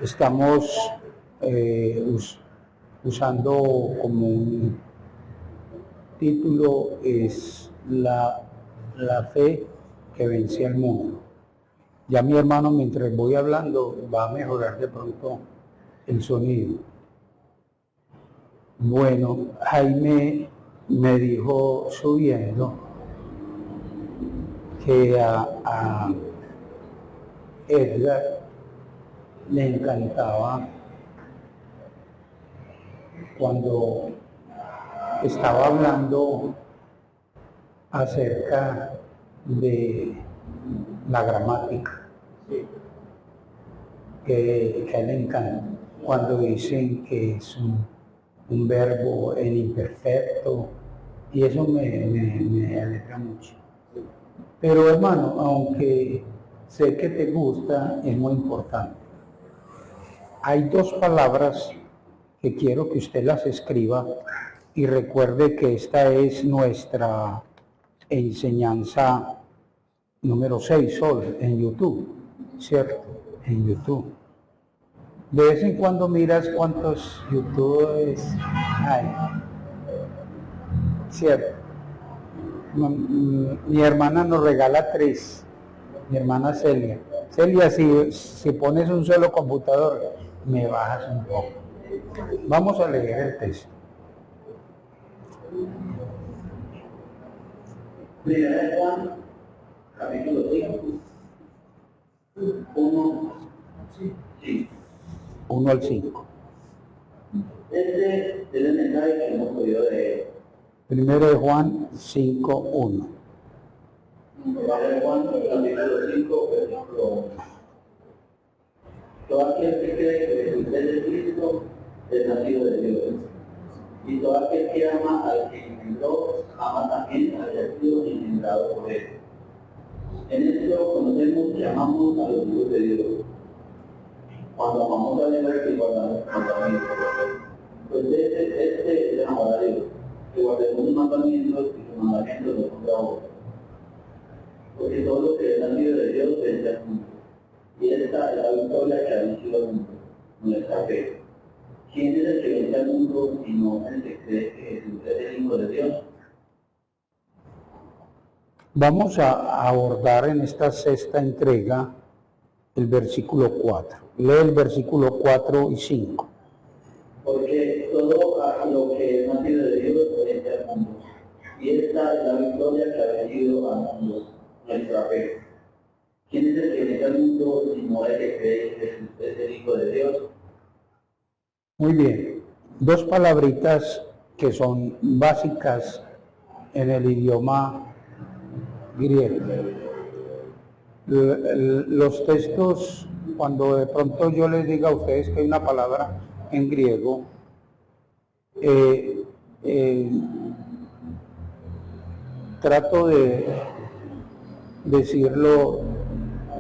Estamos usando como un título es la fe que vence al mundo. Ya mi hermano, mientras voy hablando, va a mejorar de pronto el sonido. Bueno, Jaime me dijo subiendo que a Edgar le encantaba cuando estaba hablando acerca de la gramática, que a él le encanta, cuando dicen que es un verbo en imperfecto, y eso me alegra mucho. Pero hermano, aunque sé que te gusta, es muy importante. Hay dos palabras que quiero que usted las escriba y recuerde que esta es nuestra enseñanza número 6 hoy en YouTube, ¿cierto? En YouTube. De vez en cuando miras cuántos YouTubers hay, ¿cierto? Mi hermana nos regala 3, mi hermana Celia. Celia, si pones un solo computador, me bajas un poco. Vamos a leer el texto. Primera de Juan, capítulo 5, 1 al 5. Este es el mensaje que hemos podido leer. Primero de Juan 5, 1. Primera de Juan, capítulo 5, versículo 1. Todo aquel que cree que Jesús es el Cristo es nacido de Dios. Y todo aquel que ama al que engendró, ama también al que ha sido engendrado por él. En esto conocemos y amamos a los hijos de Dios, cuando amamos a Dios y guardamos sus mandamientos. Pues este es el amor a Dios, que guardemos sus mandamientos y sus mandamientos no son bravos. Porque todo lo que es nacido de Dios vence al mundo. Y esta es la victoria que ha vencido al mundo, nuestra fe. ¿Quién es el que vence al mundo sino el que cree que Jesús es el Hijo de Dios? Vamos a abordar en esta sexta entrega el versículo 4. Lee el versículo 4 y 5. Porque todo lo que es nacido de Dios vence al mundo. Y esta es la victoria que ha vencido al mundo, nuestra fe. ¿Quién es el que vence al mundo sino el que cree que Jesús es el Hijo de Dios? Muy bien. Dos palabritas que son básicas en el idioma griego. Los textos, cuando de pronto yo les diga a ustedes que hay una palabra en griego, trato de decirlo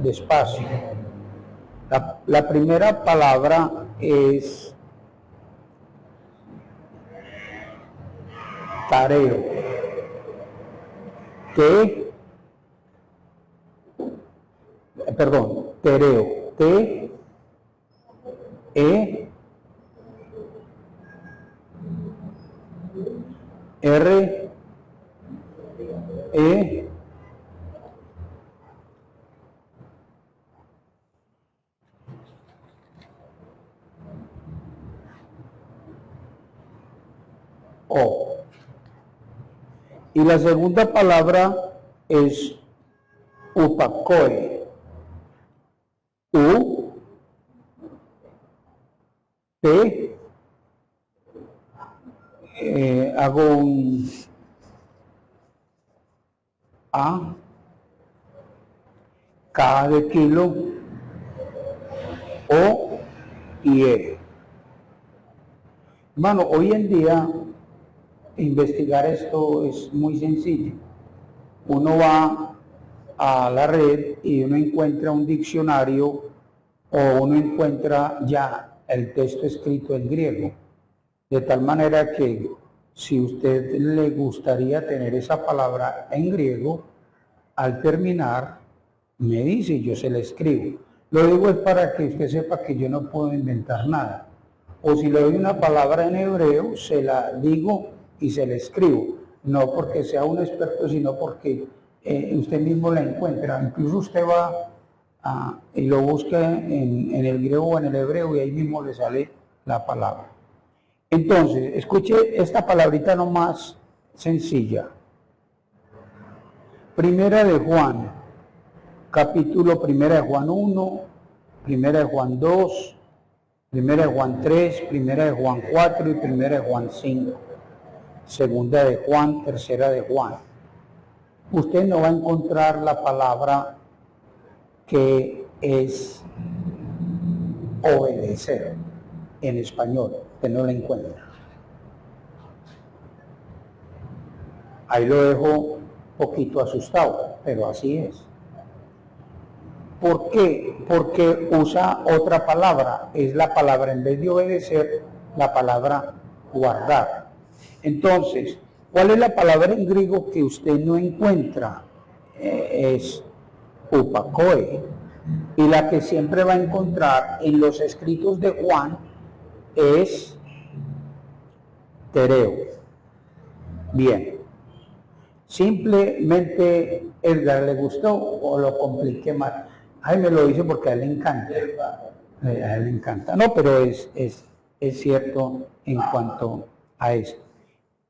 despacio. La primera palabra es tareo, tereo, O. Y la segunda palabra es upakoe. Hago un A, K de kilo, O y E. Hermano, hoy en día investigar esto es muy sencillo. Uno va a la red y uno encuentra un diccionario o uno encuentra ya el texto escrito en griego. De tal manera que si usted le gustaría tener esa palabra en griego, al terminar me dice y yo se la escribo. Lo digo es para que usted sepa que yo no puedo inventar nada. O si le doy una palabra en hebreo, se la digo y se la escribo. No porque sea un experto, sino porque usted mismo la encuentra. Incluso usted va y lo busca en el griego o en el hebreo y ahí mismo le sale la palabra. Entonces, escuche esta palabrita nomás sencilla. Primera de Juan, capítulo Primera de Juan 1, Primera de Juan 2, Primera de Juan 3, Primera de Juan 4 y Primera de Juan 5. Segunda de Juan, Tercera de Juan. Usted no va a encontrar la palabra que es obedecer en español, usted no la encuentra. Ahí lo dejo un poquito asustado, pero así es. ¿Por qué? Porque usa otra palabra, es la palabra, en vez de obedecer, la palabra guardar. Entonces, ¿cuál es la palabra en griego que usted no encuentra? Es upakoe. Y la que siempre va a encontrar en los escritos de Juan es tereo. Bien. Simplemente, Edgar, ¿le gustó o lo compliqué más? Ay, me lo dice porque a él le encanta. A él le encanta. No, pero es cierto en cuanto a esto.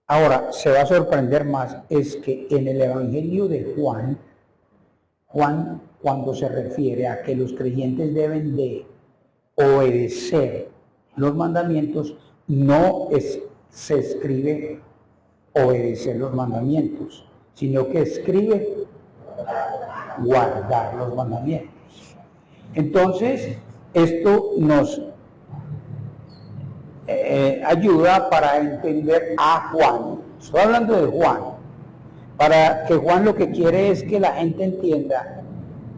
Ahora, se va a sorprender más, es que en el Evangelio de Juan, cuando se refiere a que los creyentes deben de obedecer los mandamientos, no se escribe obedecer los mandamientos, sino que escribe guardar los mandamientos. Entonces, esto nos ayuda para entender a Juan. Estoy hablando de Juan, para que Juan lo que quiere es que la gente entienda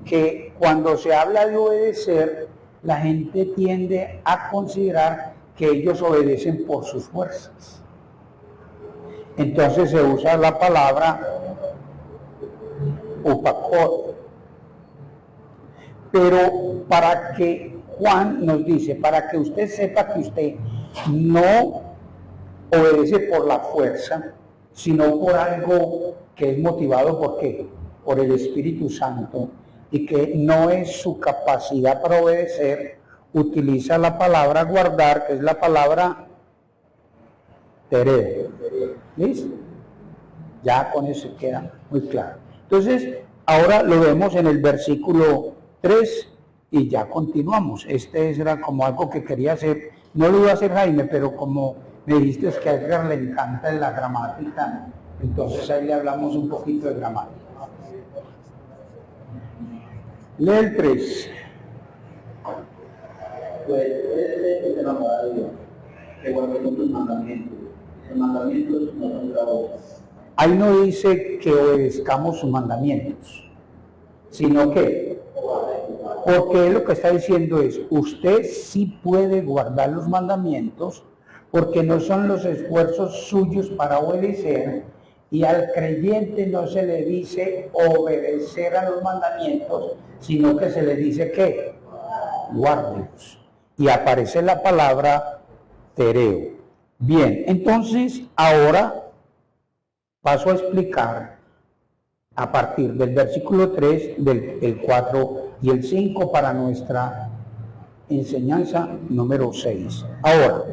que cuando se habla de obedecer, la gente tiende a considerar que ellos obedecen por sus fuerzas. Entonces se usa la palabra upakot. Pero para que Juan nos dice, para que usted sepa que usted no obedece por la fuerza, sino por algo que es motivado ¿por qué? Por el Espíritu Santo, y que no es su capacidad para obedecer, utiliza la palabra guardar, que es la palabra tereo. ¿Listo? Ya con eso queda muy claro. Entonces, ahora lo vemos en el versículo 3 y ya continuamos. Este era como algo que quería hacer. No lo iba a hacer Jaime, pero como me dijiste que a Edgar le encanta la gramática, entonces ahí le hablamos un poquito de gramática. Lee el 3. Pues este es el amor a Dios, que guardemos sus mandamientos. Sus mandamientos no son gravosos. Ahí no dice que obedezcamos sus mandamientos, sino que, porque lo que está diciendo es, usted sí puede guardar los mandamientos, porque no son los esfuerzos suyos para obedecer, y al creyente no se le dice obedecer a los mandamientos, sino que se le dice que guárdelos. Y aparece la palabra tereo. Bien, entonces ahora paso a explicar a partir del versículo 3, del 4 y el 5 para nuestra enseñanza número 6. Ahora,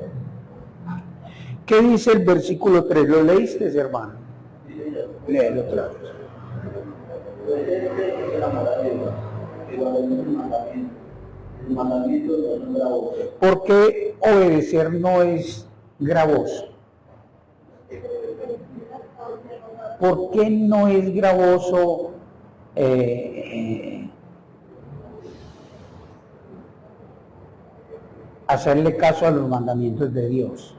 ¿qué dice el versículo 3? ¿Lo leíste, hermano? Léelo otra vez. Pues este es el amor a Dios, que guardemos sus mandamientos. Sus mandamientos no son gravosos. ¿Por qué obedecer no es gravoso? ¿Por qué no es gravoso hacerle caso a los mandamientos de Dios?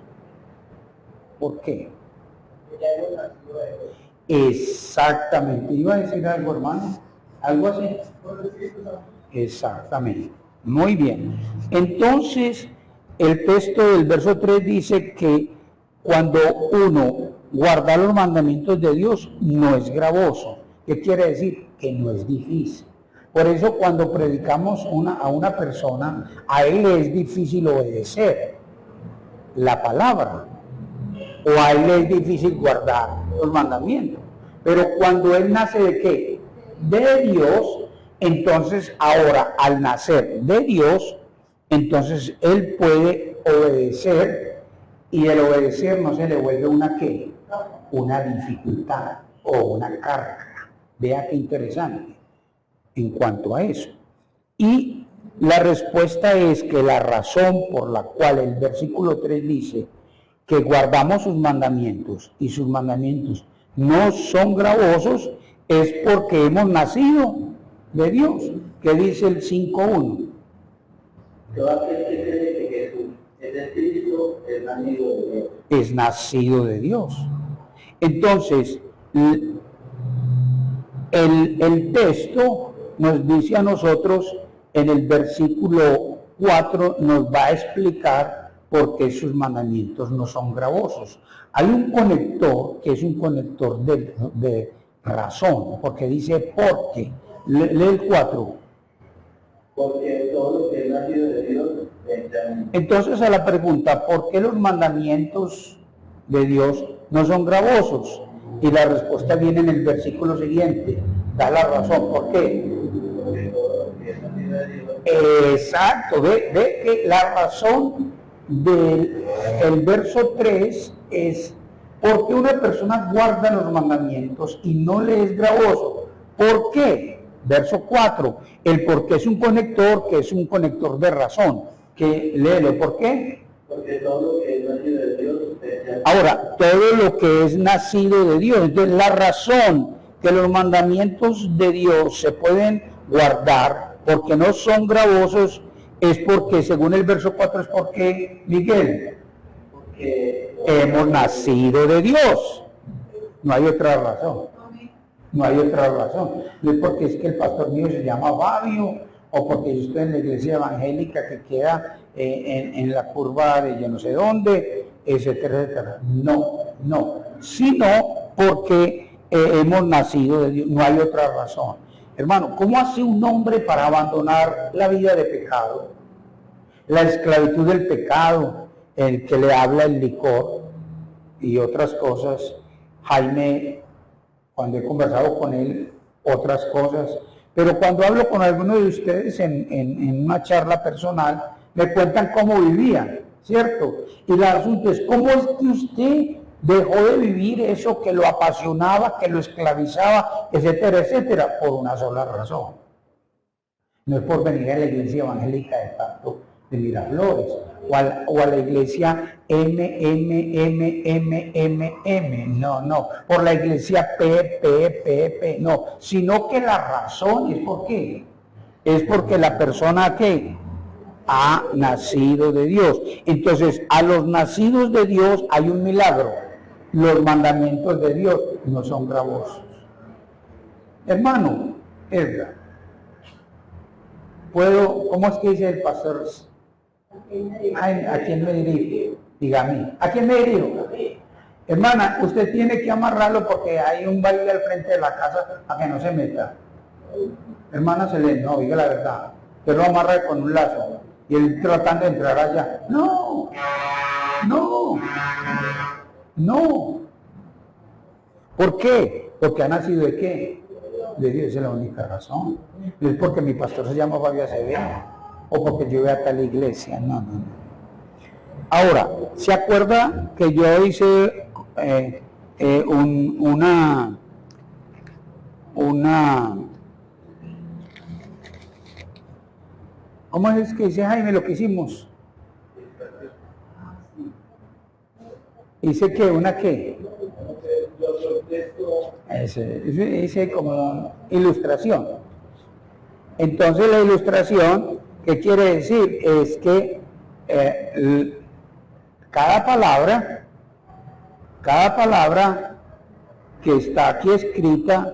¿Por qué? Exactamente. ¿Iba a decir algo, hermano? ¿Algo así? Exactamente. Muy bien. Entonces, el texto del verso 3 dice que cuando uno guarda los mandamientos de Dios no es gravoso. ¿Qué quiere decir? Que no es difícil. Por eso cuando predicamos a una persona, a él le es difícil obedecer la palabra, o a él le es difícil guardar los mandamientos. Pero cuando él nace ¿de qué? De Dios, entonces ahora al nacer de Dios, entonces él puede obedecer, y el obedecer no se le vuelve una ¿qué? Una dificultad o una carga. Vea qué interesante en cuanto a eso. Y la respuesta es que la razón por la cual el versículo 3 dice que guardamos sus mandamientos y sus mandamientos no son gravosos es porque hemos nacido de Dios. ¿Qué dice el 5.1? Todo aquel que cree que Jesús es de Cristo es nacido de Dios. Es nacido de Dios. Entonces, el texto nos dice a nosotros, en el versículo 4, nos va a explicar por qué sus mandamientos no son gravosos. Hay un conector que es un conector de razón, porque dice porque. Lee el 4. Porque todo lo que es nacido de Dios vendrá. Entonces a la pregunta, ¿por qué los mandamientos de Dios no son gravosos? Y la respuesta viene en el versículo siguiente. Da la razón. ¿Por qué? Porque todo lo que es nacido de Dios. Exacto. Ve que la razón del verso 3 es porque una persona guarda los mandamientos y no le es gravoso. ¿Por qué? Verso 4. El por qué es un conector, que es un conector de razón. Que léelo. ¿Por qué? Porque todo lo que es nacido de Dios vendrá. Ahora, todo lo que es nacido de Dios. Entonces, la razón que los mandamientos de Dios se pueden guardar porque no son gravosos es porque, según el verso 4, es porque, Miguel, Porque hemos nacido de Dios. No hay otra razón. No hay otra razón. No es porque es que el pastor mío se llama Fabio, o porque yo estoy en la iglesia evangélica que queda en la curva de yo no sé dónde, etcétera, etcétera. No. Sino porque hemos nacido de Dios. No hay otra razón. Hermano, ¿cómo hace un hombre para abandonar la vida de pecado? La esclavitud del pecado, el que le habla el licor y otras cosas. Jaime, cuando he conversado con él, otras cosas. Pero cuando hablo con alguno de ustedes en una charla personal, me cuentan cómo vivían, ¿cierto? Y el asunto es, ¿cómo es que usted dejó de vivir eso que lo apasionaba, que lo esclavizaba, etcétera, etcétera? Por una sola razón. No es por venir a la iglesia evangélica de Pacto de Miraflores, o a la iglesia no, por la iglesia P, no, sino que la razón es ¿por qué? Es porque la persona que ha nacido de Dios. Entonces, a los nacidos de Dios hay un milagro. Los mandamientos de Dios no son gravosos. Hermano, Edgar, ¿cómo es que dice el pastor? Ay, ¿a quién me dirijo? Dígame, ¿a quién me dirijo? Hermana, usted tiene que amarrarlo porque hay un baile al frente de la casa a que no se meta. Hermana Selene, no, diga la verdad. Usted lo amarra con un lazo y él tratando de entrar allá. No. ¿Por qué? Porque ha nacido de qué? De Dios, esa es la única razón. No es porque mi pastor se llama Fabio Acevedo o porque yo voy a tal iglesia, no. Ahora, ¿se acuerda que yo hice ¿cómo es que dice Jaime lo que hicimos? ¿Hice qué? ¿Una qué? Hice como ilustración. Entonces la ilustración, ¿qué quiere decir? Es que cada palabra que está aquí escrita,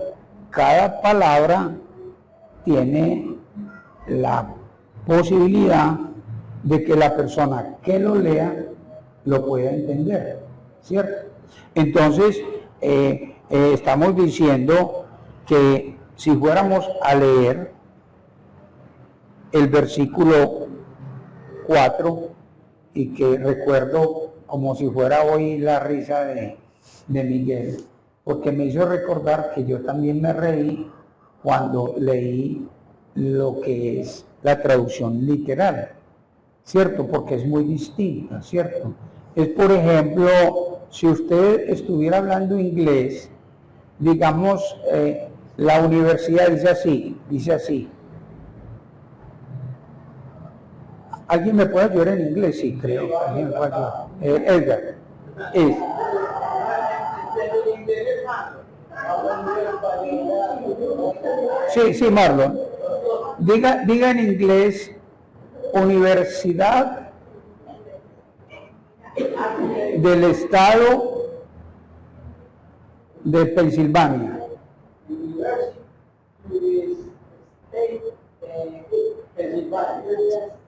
cada palabra tiene la posibilidad de que la persona que lo lea lo pueda entender, ¿cierto? Entonces, estamos diciendo que si fuéramos a leer el versículo 4 y que recuerdo como si fuera hoy la risa de Miguel, porque me hizo recordar que yo también me reí cuando leí lo que es la traducción literal, ¿cierto? Porque es muy distinta, ¿cierto? Es, por ejemplo, si usted estuviera hablando inglés, digamos, la universidad dice así. ¿Alguien me puede ayudar en inglés? Sí, creo. ¿Alguien me puede ayudar? Edgar. Es. Sí, Marlon. Diga en inglés, Universidad del Estado de Pensilvania.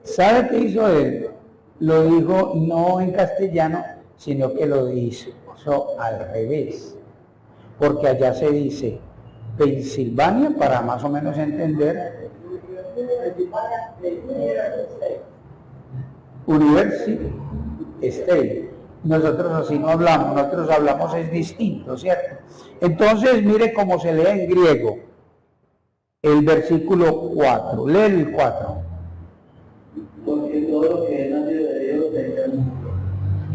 ¿Sabe qué hizo él? Lo dijo no en castellano, sino que lo hizo al revés. Porque allá se dice Pensilvania, para más o menos entender, University State. Nosotros así no hablamos, nosotros hablamos es distinto, ¿cierto? Entonces, mire cómo se lee en griego el versículo 4. Lee el 4. Porque todo lo que es nacido de Dios venga al mundo,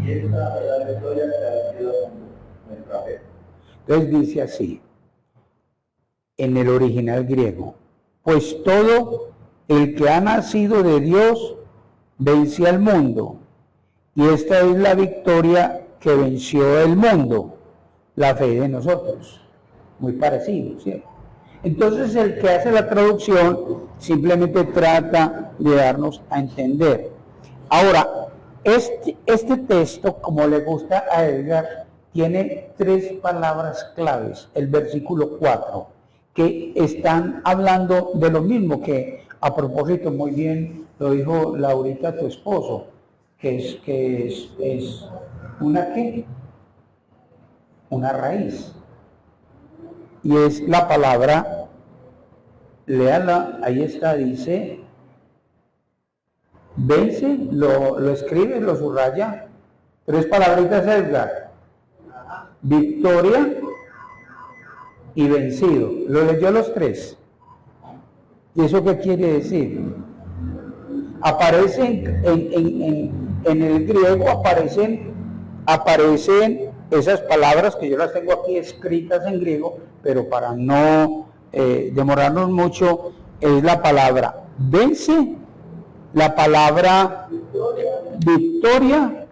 y esta es la victoria que ha sido nuestra fe. Entonces dice así, en el original griego, pues todo el que ha nacido de Dios vence al mundo, y esta es la victoria que venció el mundo, la fe de nosotros. Muy parecido, ¿cierto? Entonces el que hace la traducción simplemente trata de darnos a entender. Ahora, este texto, como le gusta a Edgar, tiene 3 palabras claves, el versículo 4, que están hablando de lo mismo, que a propósito, muy bien lo dijo Laurita, tu esposo, que es una ¿qué? Una raíz. Y es la palabra, léala, ahí está, dice, vence, lo escribe, lo subraya, 3 palabritas, Edgar, victoria y vencido. Lo leyó los 3. ¿Y eso qué quiere decir? Aparecen en el griego, aparecen esas palabras que yo las tengo aquí escritas en griego, pero para no demorarnos mucho, es la palabra vence, la palabra victoria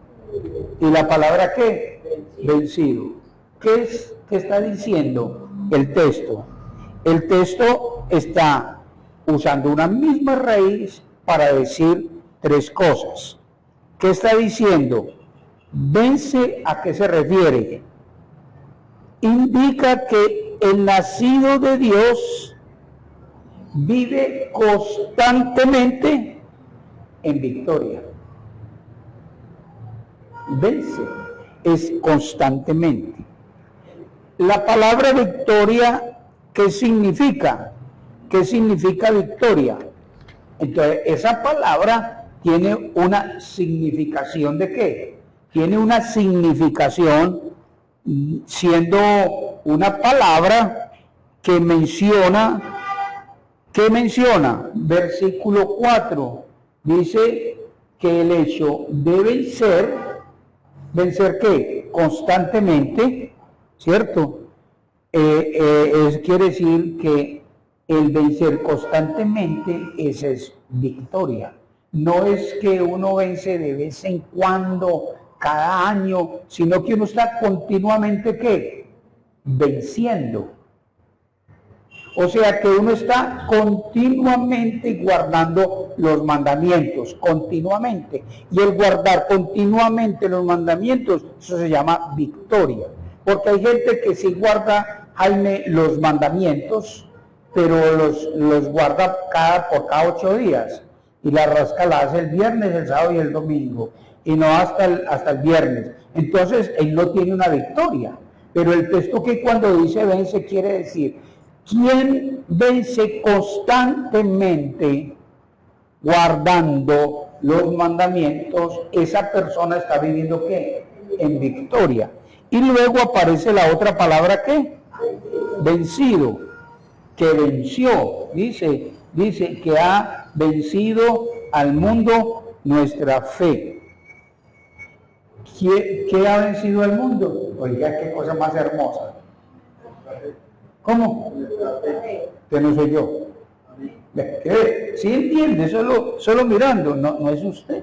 y la palabra ¿qué? Vencido. ¿Qué está diciendo el texto? El texto está usando una misma raíz para decir 3 cosas. ¿Qué está diciendo? Vence, ¿a qué se refiere? Indica que el nacido de Dios vive constantemente en victoria. Vence, es constantemente. La palabra victoria, ¿qué significa? ¿Qué significa victoria? Entonces, esa palabra tiene una significación ¿de qué? Tiene una significación siendo una palabra que menciona, versículo 4, dice que el hecho de vencer ¿qué? Constantemente, ¿cierto? Quiere decir que el vencer constantemente, esa es victoria. No es que uno vence de vez en cuando, cada año, sino que uno está continuamente ¿qué? Venciendo. O sea que uno está continuamente guardando los mandamientos, continuamente. Y el guardar continuamente los mandamientos, eso se llama victoria. Porque hay gente que sí guarda, Jaime, los mandamientos, pero los guarda por cada 8 días. Y la rasca la hace el viernes, el sábado y el domingo. Y no hasta el viernes. Entonces, él no tiene una victoria. Pero el texto que cuando dice vence quiere decir, ¿quién vence constantemente guardando los mandamientos, esa persona está viviendo ¿qué? En victoria. Y luego aparece la otra palabra ¿qué? Vencido, que venció, dice que ha vencido al mundo nuestra fe. ¿Qué ha vencido al mundo? Oiga, qué cosa más hermosa. ¿Cómo? Que no soy yo. ¿Sí entiende? Solo mirando, no es usted.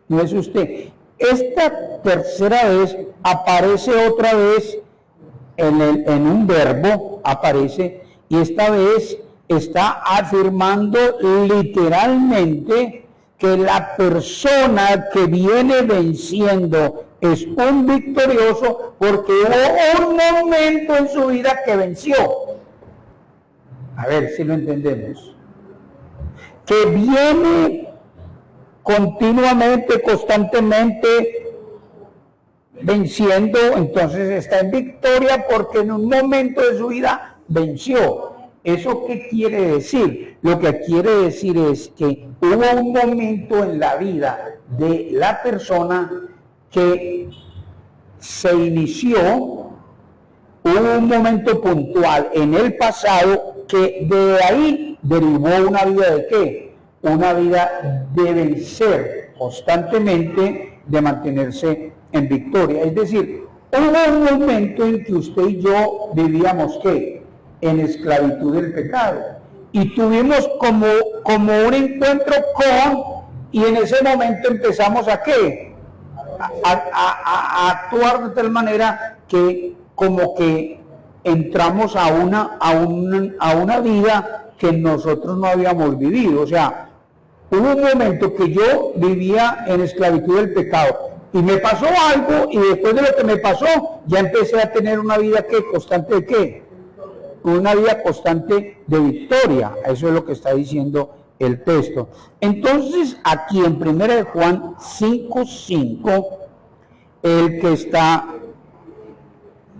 No es usted. Esta tercera vez aparece otra vez en un verbo, aparece, y esta vez está afirmando literalmente que la persona que viene venciendo es un victorioso porque hubo un momento en su vida que venció. A ver si lo entendemos. Que viene continuamente, constantemente venciendo, entonces está en victoria porque en un momento de su vida venció. ¿Eso qué quiere decir? Lo que quiere decir es que hubo un momento en la vida de la persona que se inició, hubo un momento puntual en el pasado que de ahí derivó una vida de ¿qué? Una vida de vencer constantemente, de mantenerse en victoria. Es decir, hubo un momento en que usted y yo vivíamos ¿qué? En esclavitud del pecado. Y tuvimos como un encuentro y en ese momento empezamos a ¿qué? A actuar de tal manera que como que entramos a una vida que nosotros no habíamos vivido. O sea, hubo un momento que yo vivía en esclavitud del pecado y me pasó algo y después de lo que me pasó ya empecé a tener una vida ¿qué? Constante de ¿qué? Una vida constante de victoria. Eso es lo que está diciendo el texto. Entonces aquí en 1 Juan 5:5, el que está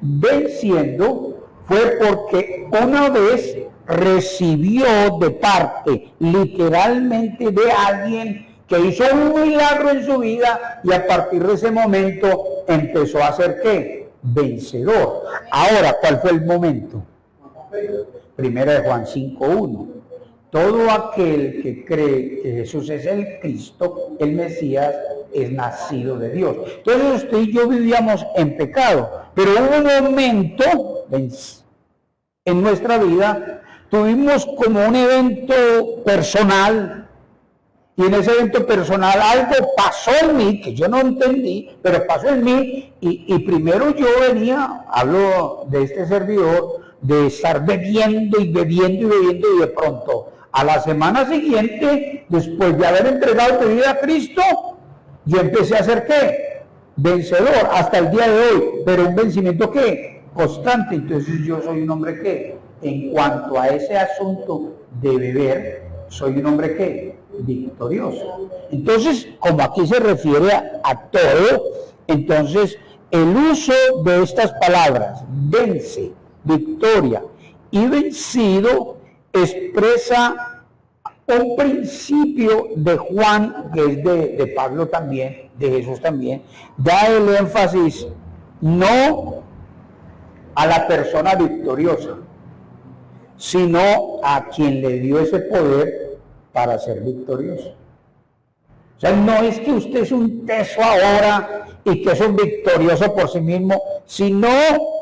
venciendo fue porque una vez recibió de parte literalmente de alguien que hizo un milagro en su vida y a partir de ese momento empezó a ser ¿qué? Vencedor. Ahora, ¿cuál fue el momento? 1 Juan 5:1. Todo aquel que cree que Jesús es el Cristo, el Mesías, es nacido de Dios. Entonces usted y yo vivíamos en pecado, pero hubo un momento en nuestra vida, tuvimos como un evento personal, y en ese evento personal algo pasó en mí, que yo no entendí, pero pasó en mí, y primero yo venía, hablo de este servidor, de estar bebiendo y de pronto, a la semana siguiente, después de haber entregado mi vida a Cristo, yo empecé a ser ¿qué? Vencedor, hasta el día de hoy, pero un vencimiento ¿qué? Constante. Entonces yo soy un hombre ¿qué? En cuanto a ese asunto de beber, soy un hombre ¿qué? Victorioso. Entonces, como aquí se refiere a todo, entonces el uso de estas palabras, vence, victoria y vencido, expresa un principio de Juan, que es de Pablo también, de Jesús también, da el énfasis no a la persona victoriosa, sino a quien le dio ese poder para ser victorioso. O sea, no es que usted es un teso ahora y que es un victorioso por sí mismo, sino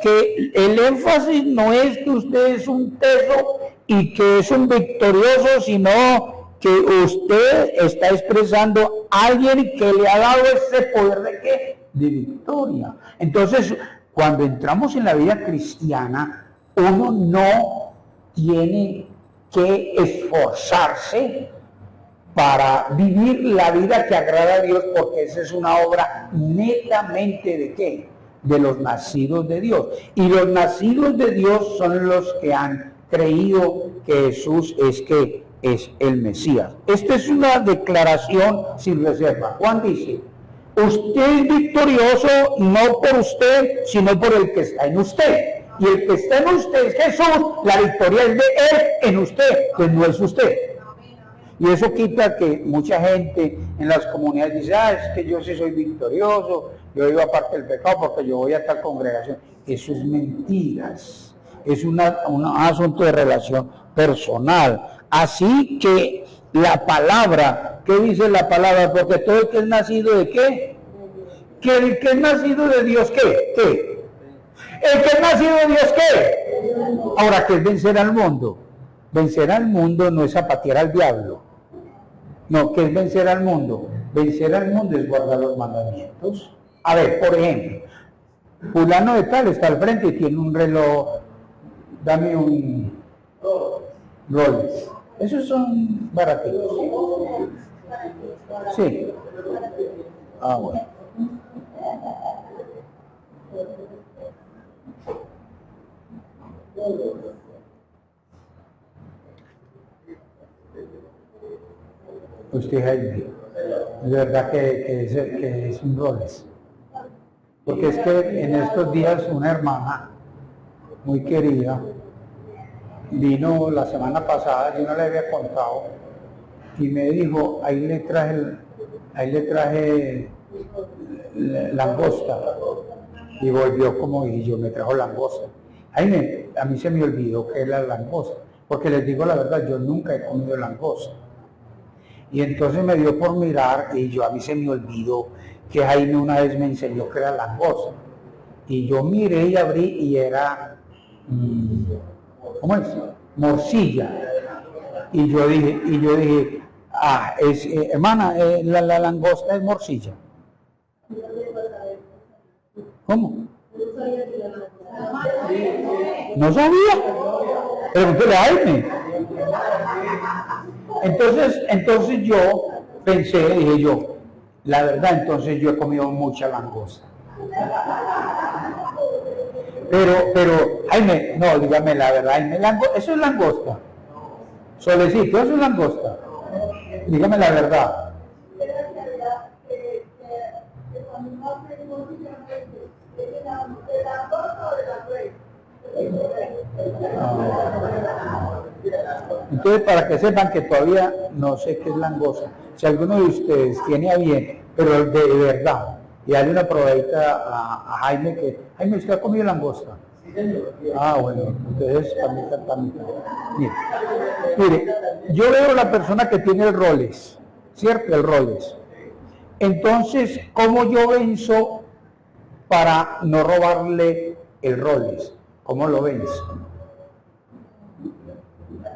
que el énfasis no es que usted es un teso y que es un victorioso, sino que usted está expresando a alguien que le ha dado ese poder de ¿qué? De victoria. Entonces, cuando entramos en la vida cristiana, uno no tiene que esforzarse para vivir la vida que agrada a Dios, porque esa es una obra netamente ¿de qué? De los nacidos de Dios. Y los nacidos de Dios son los que han creído que Jesús es el Mesías. Esta es una declaración sin reserva. Juan dice, usted es victorioso no por usted, sino por el que está en usted. Y el que está en usted es Jesús, la victoria es de Él en usted, que no es usted. Y eso quita que mucha gente en las comunidades dice, es que yo sí soy victorioso, yo vivo aparte del pecado porque yo voy a tal congregación. Eso es mentiras, es un asunto de relación personal. Así que la palabra, ¿qué dice la palabra? Porque todo el que es nacido de ¿qué? Que el que es nacido de Dios, ¿qué? ¿Qué? El que es nacido de Dios, ¿qué? Ahora, ¿qué es vencer al mundo? Vencer al mundo no es zapatear al diablo. No, ¿qué es vencer al mundo? Vencer al mundo es guardar los mandamientos. A ver, por ejemplo, fulano de tal está al frente y tiene un reloj, dame un Rolex. Esos son baratitos. Sí. Ah, bueno. Usted, Jaime, es verdad que es un Rolex. Porque es que en estos días una hermana muy querida vino la semana pasada, yo no le había contado, y me dijo, ahí le traje langosta. Y volvió como, y yo me trajo langosta. Jaime, a mí se me olvidó que era langosta, porque les digo la verdad, yo nunca he comido langosta. Y entonces me dio por mirar, y a mí se me olvidó que Jaime una vez me enseñó que era langosta. Y yo miré y abrí y era, ¿cómo es? Morcilla. Y yo dije, hermana, la langosta es morcilla. ¿Cómo? No sabía. Pregúntele a Jaime. Entonces yo pensé, dije yo, la verdad, entonces yo he comido mucha langosta. Pero, Jaime, no, dígame la verdad, Jaime, eso es langosta. Solecito, eso es langosta. Dígame la verdad. Entonces, para que sepan que todavía no sé qué es langosta, si alguno de ustedes tiene a bien, pero de verdad, y darle una probadita a Jaime, que Jaime, ¿usted ha comido langosta? Ah, bueno, entonces también. Mire, yo veo la persona que tiene el Rolex, ¿cierto? El Rolex. Entonces, ¿cómo yo venzo para no robarle el Rolex? ¿Cómo lo venzo?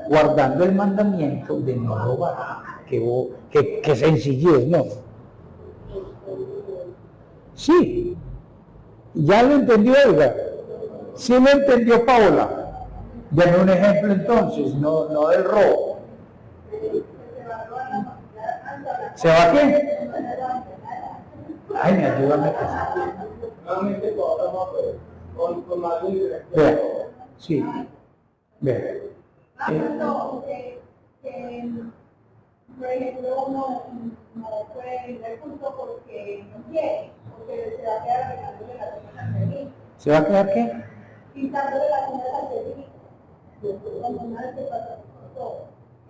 Guardando el mandamiento de no robar. Que sencillez, ¿no? Sí. ¿Ya lo entendió Edgar? ¿Sí lo entendió Paola? Dame un ejemplo entonces, no del robo. ¿Se va a qué? Ay, me ayúdame. Vea, sí. Vea. Por ejemplo, no puede ir al culto porque no quiere, porque se va a quedar quitándole la cena al servicio. ¿Se va a quedar qué? Quitándole la cena al servicio. Cuando una vez se pasa por todo.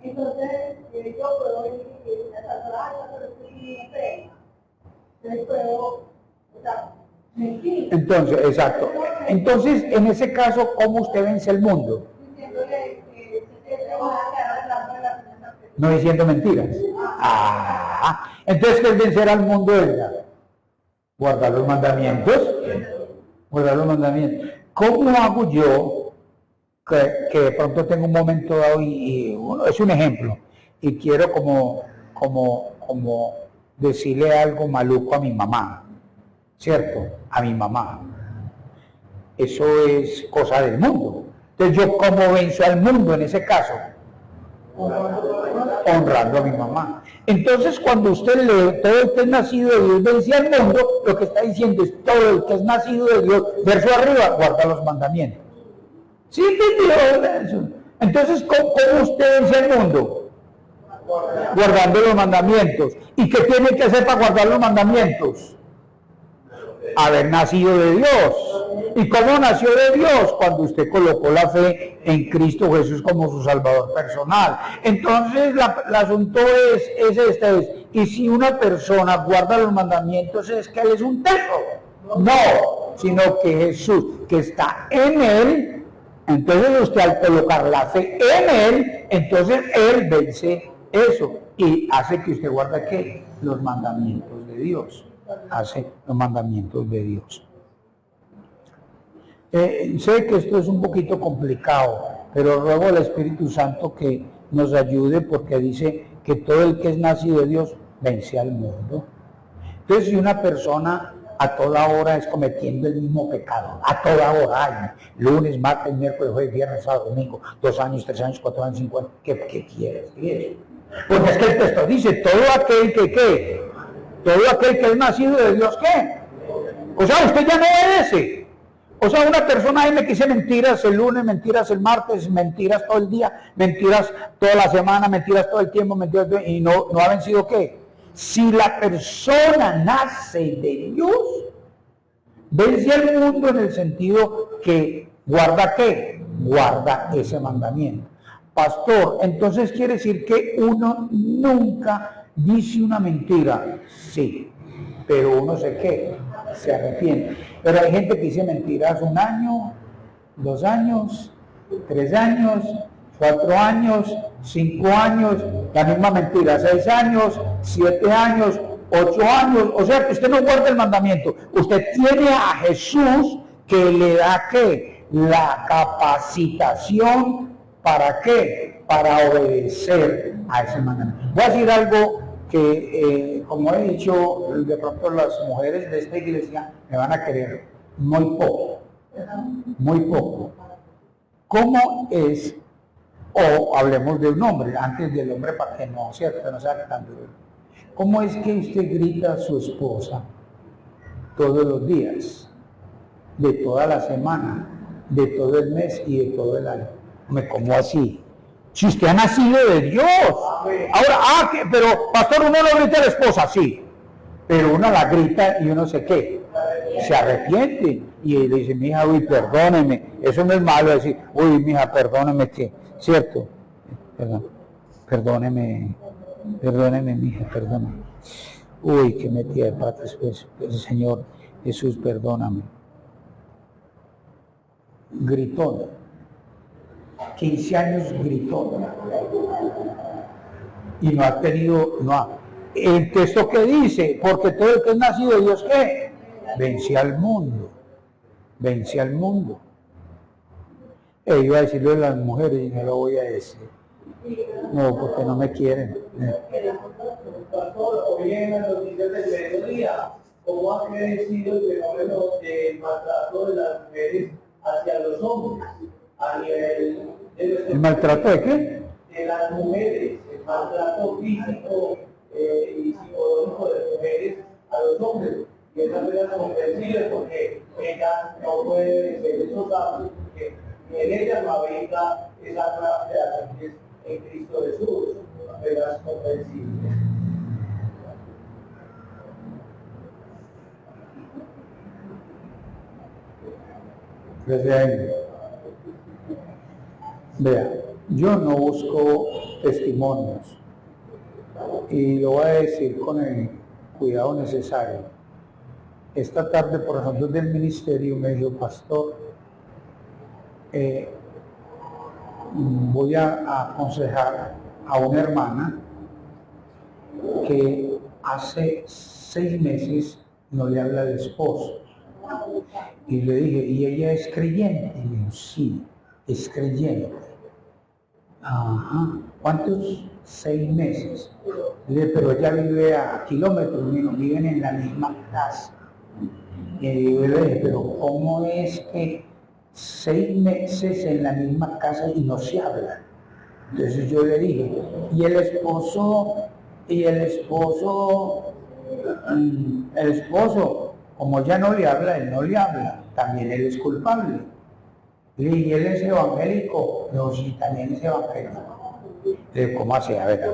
Entonces, yo puedo ir y pero estoy en pena. Entonces puedo, o sea, mentir. Entonces, exacto. Entonces, en ese caso, ¿cómo usted vence el mundo? Diciéndole que se va a quedar hablando de la cena. No diciendo mentiras. Entonces, ¿qué es vencer al mundo? Guardar los mandamientos. Guardar los mandamientos. ¿Cómo hago yo que de pronto tengo un momento dado y es un ejemplo y quiero como decirle algo maluco a mi mamá, ¿cierto? A mi mamá. Eso es cosa del mundo. Entonces, ¿yo cómo venzo al mundo en ese caso? Honrando a mi mamá. Entonces, cuando usted lee todo el que es nacido de Dios vence al mundo, lo que está diciendo es todo el que es nacido de Dios, verso arriba, guarda los mandamientos. ¿Sí entendió eso? Entonces, ¿cómo usted vence al mundo? Guardando los mandamientos. ¿Y qué tiene que hacer para guardar los mandamientos? haber nacido de Dios. ¿Y cómo nació de Dios? Cuando usted colocó la fe en Cristo Jesús como su Salvador personal. Entonces, el asunto es este, y si una persona guarda los mandamientos, ¿es que él es un teso? No, sino que Jesús, que está en él, entonces usted al colocar la fe en él, entonces él vence eso y hace que usted guarde ¿qué? Los mandamientos de Dios. Hace los mandamientos de Dios. Sé que esto es un poquito complicado, pero ruego al Espíritu Santo que nos ayude porque dice que todo el que es nacido de Dios vence al mundo. Entonces, si una persona a toda hora es cometiendo el mismo pecado, a toda hora, ay, lunes, martes, miércoles, jueves, viernes, sábado, domingo, 2 años, 3 años, 4 años, 5 años, ¿qué quieres? Porque es que el texto dice, todo aquel que, ¿qué? Todo aquel que es nacido de Dios, ¿qué? O sea, usted ya no obedece. O sea, una persona ahí me dice mentiras el lunes, mentiras el martes, mentiras todo el día, mentiras toda la semana, mentiras todo el tiempo, mentiras todo, y no ha vencido ¿qué? Si la persona nace de Dios, vence al mundo en el sentido que guarda ¿qué? Guarda ese mandamiento. Pastor, entonces quiere decir que uno nunca dice una mentira. Sí, pero uno se arrepiente. Pero hay gente que dice mentiras 1 año, 2 años, 3 años, 4 años, 5 años, la misma mentira, 6 años, 7 años, 8 años. O sea que usted no guarda el mandamiento. Usted tiene a Jesús que le da ¿qué? La capacitación para ¿qué? Para obedecer a ese mandamiento. Voy a decir algo que, como he dicho, de pronto las mujeres de esta iglesia me van a querer muy poco, muy poco. ¿Cómo es, o hablemos de un hombre, antes del hombre para que no sea tan duro, cómo es que usted grita a su esposa todos los días, de toda la semana, de todo el mes y de todo el año? ¿Cómo así? Si usted ha nacido de Dios. Ahora, pero pastor, uno no grita a la esposa, sí, pero uno la grita y uno se arrepiente y le dice, mija, uy, perdóneme. Eso no es malo decir, uy, mija, perdóneme, que, ¿cierto? Perdóneme, mija, perdóneme. Uy, que metida de patas, pues, Señor Jesús, perdóname. Gritón. 15 años gritó y no ha tenido, el texto que dice, porque todo el que es nacido de Dios, ¿qué? Vence al mundo, vence al mundo. Iba a decirlo de las mujeres y no lo voy a decir, no, porque no me quieren. Pastor, hoy en las noticias del mediodía, ¿cómo ha crecido el fenómeno del maltrato de las mujeres hacia los hombres? A nivel de ¿El maltrato de qué? De las mujeres, el maltrato físico y psicológico de mujeres a los hombres. Y esa es comprensible porque ella no puede ser esos actos, porque en ella no habita esa clase de acciones en Cristo Jesús, pero es comprensible. Desde ahí. Vea, yo no busco testimonios y lo voy a decir con el cuidado necesario. Esta tarde, por ejemplo, del ministerio me dijo, pastor, voy a aconsejar a una hermana que hace 6 meses no le habla al esposo. Y le dije, ¿y ella es creyente? Y me dijo, sí, es creyente. Ajá, ¿cuántos? 6 meses. Le dije, pero ella vive a kilómetros, viven en la misma casa. Y yo le dije, pero ¿cómo es que 6 meses en la misma casa y no se hablan? Entonces yo le dije, y el esposo, como ya no le habla, él no le habla, también él es culpable. Y él es evangélico, no, sí, también es evangélico. ¿Cómo hace? A ver,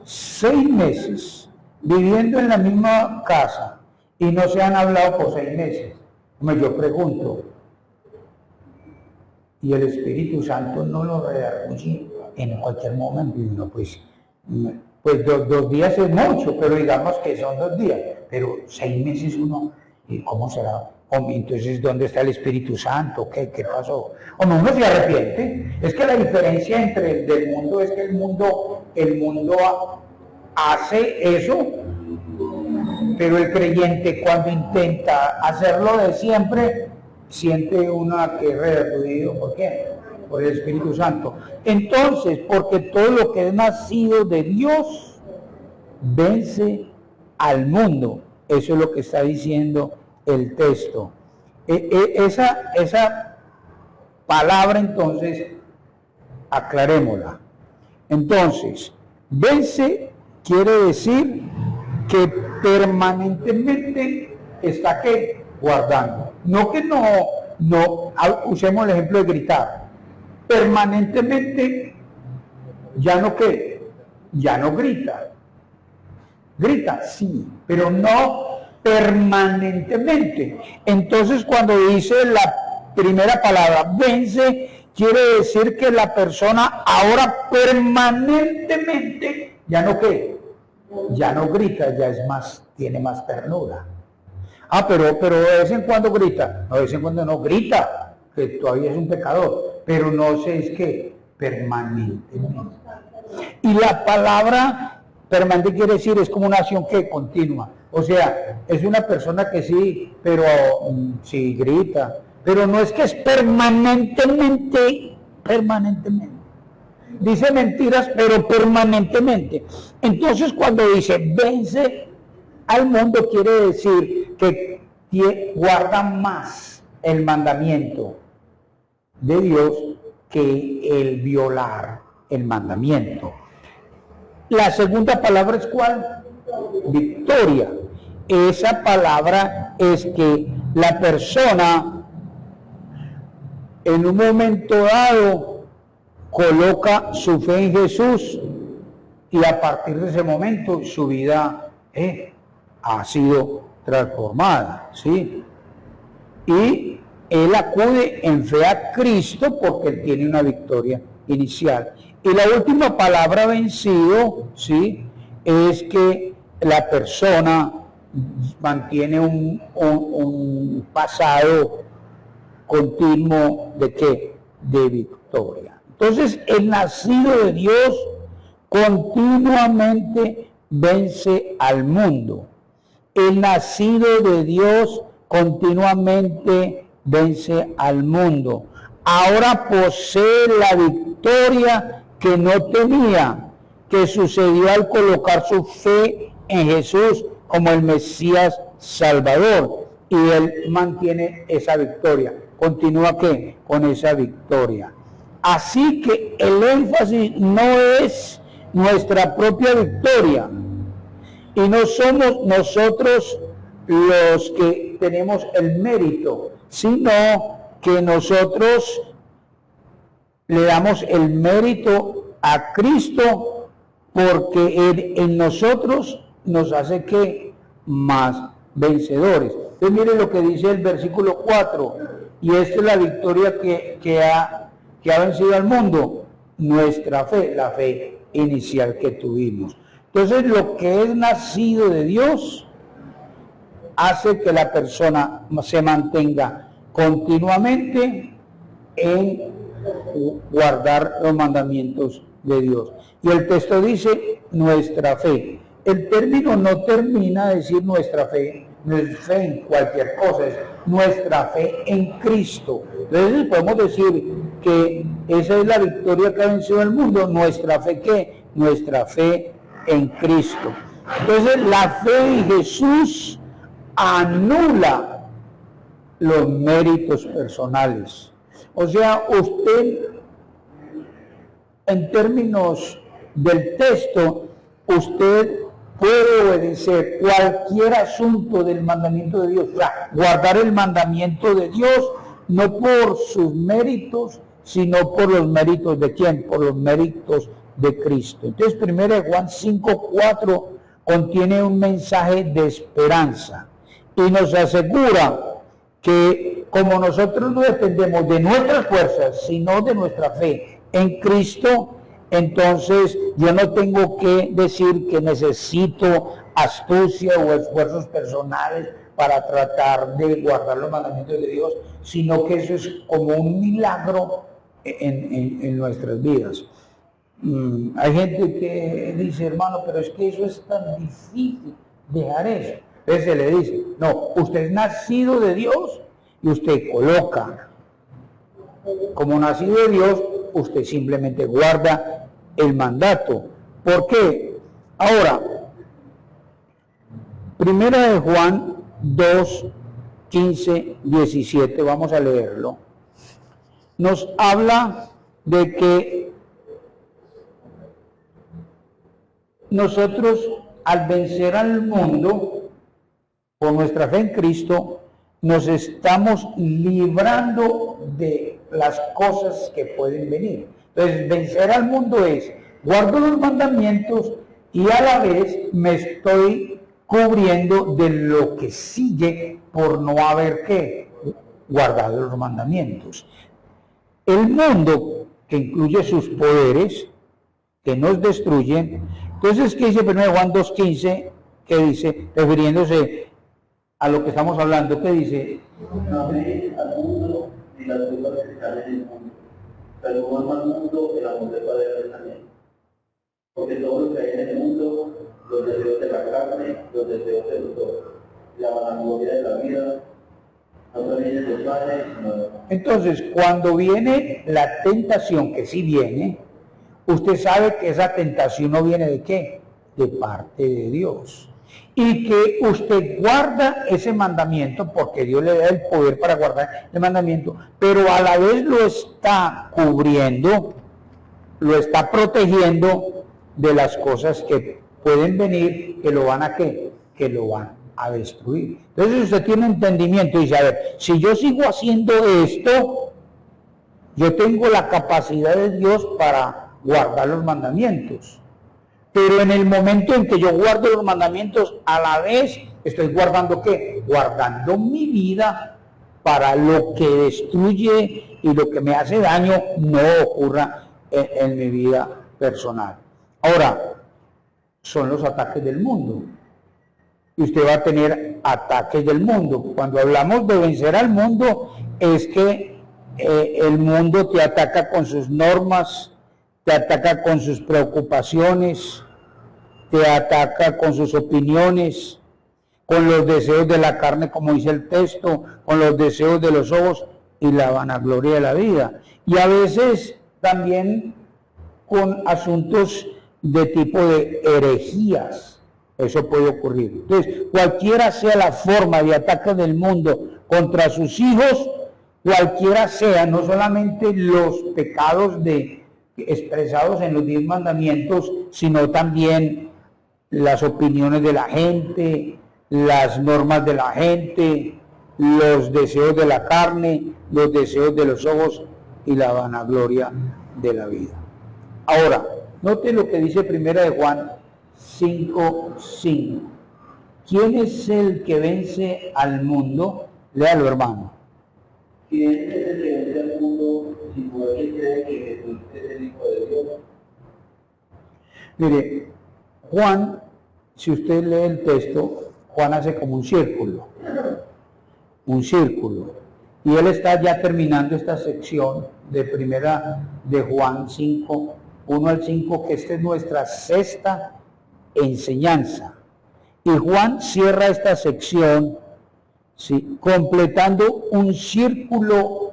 6 meses viviendo en la misma casa y no se han hablado por 6 meses. Hombre, yo pregunto, y el Espíritu Santo no lo redarguye en cualquier momento, y uno pues 2 días es mucho, pero digamos que son 2 días, pero 6 meses uno, ¿y cómo será? Hombre, entonces, ¿dónde está el Espíritu Santo? ¿Qué pasó? Hombre, uno se arrepiente. Es que la diferencia entre el del mundo es que el mundo hace eso, pero el creyente cuando intenta hacerlo de siempre, siente una que es redarguido. ¿Por qué? Por el Espíritu Santo. Entonces, porque todo lo que es nacido de Dios vence al mundo. Eso es lo que está diciendo el texto. Esa palabra, entonces, aclarémosla. Entonces, vence quiere decir que permanentemente está ¿qué? Guardando. No que no usemos el ejemplo de gritar. Permanentemente ya no ¿qué? Ya no grita. Grita, sí, pero no permanentemente. Entonces, cuando dice la primera palabra, vence, quiere decir que la persona ahora permanentemente, ya no ¿qué? Ya no grita, ya es más, tiene más ternura. Pero de vez en cuando grita, no, de vez en cuando no grita, que todavía es un pecador, pero no sé, es que permanentemente. Y la palabra permanente quiere decir, es como una acción que continúa. O sea, es una persona que sí, pero sí grita, pero no es que es permanentemente. Dice mentiras, pero permanentemente. Entonces, cuando dice vence al mundo, quiere decir que guarda más el mandamiento de Dios que el violar el mandamiento. La segunda palabra es ¿cuál? Victoria. Esa palabra es que la persona en un momento dado coloca su fe en Jesús y a partir de ese momento su vida ha sido transformada, ¿sí? Y él acude en fe a Cristo porque él tiene una victoria inicial. Y la última palabra vencido, ¿sí? Es que la persona mantiene un pasado continuo de ¿qué? De victoria. Entonces, el nacido de Dios continuamente vence al mundo. El nacido de Dios continuamente vence al mundo. Ahora posee la victoria que no tenía, que sucedió al colocar su fe en Jesús como el Mesías Salvador. Y él mantiene esa victoria. Continúa ¿qué? Con esa victoria. Así que el énfasis no es nuestra propia victoria y no somos nosotros los que tenemos el mérito, sino que nosotros le damos el mérito a Cristo porque Él en nosotros nos hace que más vencedores. Entonces miren lo que dice el versículo 4, y esta es la victoria que ha vencido al mundo, nuestra fe, la fe inicial que tuvimos. Entonces lo que es nacido de Dios hace que la persona se mantenga continuamente en guardar los mandamientos de Dios. Y el texto dice nuestra fe. El término no termina de decir nuestra fe, no es fe en cualquier cosa, es nuestra fe en Cristo. Entonces podemos decir que esa es la victoria que ha vencido el mundo. ¿Nuestra fe qué? Nuestra fe en Cristo. Entonces la fe en Jesús anula los méritos personales. O sea, usted, en términos del texto, usted puede obedecer cualquier asunto del mandamiento de Dios, o sea, guardar el mandamiento de Dios, no por sus méritos, sino por los méritos de ¿quién? Por los méritos de Cristo. Entonces, 1 Juan 5:4 contiene un mensaje de esperanza. y nos asegura que como nosotros no dependemos de nuestras fuerzas, sino de nuestra fe en Cristo, entonces yo no tengo que decir que necesito astucia o esfuerzos personales para tratar de guardar los mandamientos de Dios, sino que eso es como un milagro en nuestras vidas. Hay gente que dice, hermano, pero es que eso es tan difícil dejar eso. Entonces se le dice, no, usted es nacido de Dios y usted coloca, como nacido de Dios, usted simplemente guarda el mandato. ¿Por qué? Ahora, Primera de Juan 2, 15, 17, vamos a leerlo. Nos habla de que nosotros, al vencer al mundo, por nuestra fe en Cristo, nos estamos librando de las cosas que pueden venir. Entonces, vencer al mundo es, guardo los mandamientos y a la vez me estoy cubriendo de lo que sigue por no haber guardado los mandamientos. El mundo, que incluye sus poderes, que nos destruyen. Entonces, ¿qué dice 1 Juan 2.15? ¿Qué dice? Refiriéndose a lo que estamos hablando, ¿qué dice? No améis al mundo ni las cosas que están en el mundo, pero no ama al mundo el amor del Padre también. Porque todo lo que hay en el mundo, los deseos de la carne, los deseos de los ojos, la vanagloria de la vida, no proviene del Padre, sino del Padre. Entonces, cuando viene la tentación, que sí viene, usted sabe que esa tentación no viene de qué, de parte de Dios. Y que usted guarda ese mandamiento porque Dios le da el poder para guardar el mandamiento, pero a la vez lo está cubriendo, lo está protegiendo de las cosas que pueden venir, que lo van a ¿qué? Que lo van a destruir. Entonces usted tiene entendimiento y dice, a ver, si yo sigo haciendo esto, yo tengo la capacidad de Dios para guardar los mandamientos. Pero en el momento en que yo guardo los mandamientos, a la vez estoy guardando ¿qué? Guardando mi vida para lo que destruye y lo que me hace daño no ocurra en mi vida personal. Ahora, son los ataques del mundo. Y usted va a tener ataques del mundo. Cuando hablamos de vencer al mundo, es que el mundo te ataca con sus normas, te ataca con sus preocupaciones, te ataca con sus opiniones, con los deseos de la carne, como dice el texto, con los deseos de los ojos y la vanagloria de la vida. Y a veces también con asuntos de tipo de herejías. Eso puede ocurrir. Entonces, cualquiera sea la forma de ataque del mundo contra sus hijos, cualquiera sea, no solamente los pecados expresados en los 10 mandamientos, sino también las opiniones de la gente, las normas de la gente, los deseos de la carne, los deseos de los ojos y la vanagloria de la vida. Ahora, note lo que dice 1 de Juan 5:5. ¿Quién es el que vence al mundo? Léalo, hermano. ¿Quién es el que vence al mundo sino el que cree que Jesús es el Hijo de Dios? Mire, Juan, si usted lee el texto, Juan hace como un círculo. Y él está ya terminando esta sección de 1 de Juan 5, 1 al 5, que esta es nuestra sexta enseñanza. Y Juan cierra esta sección, ¿sí?, completando un círculo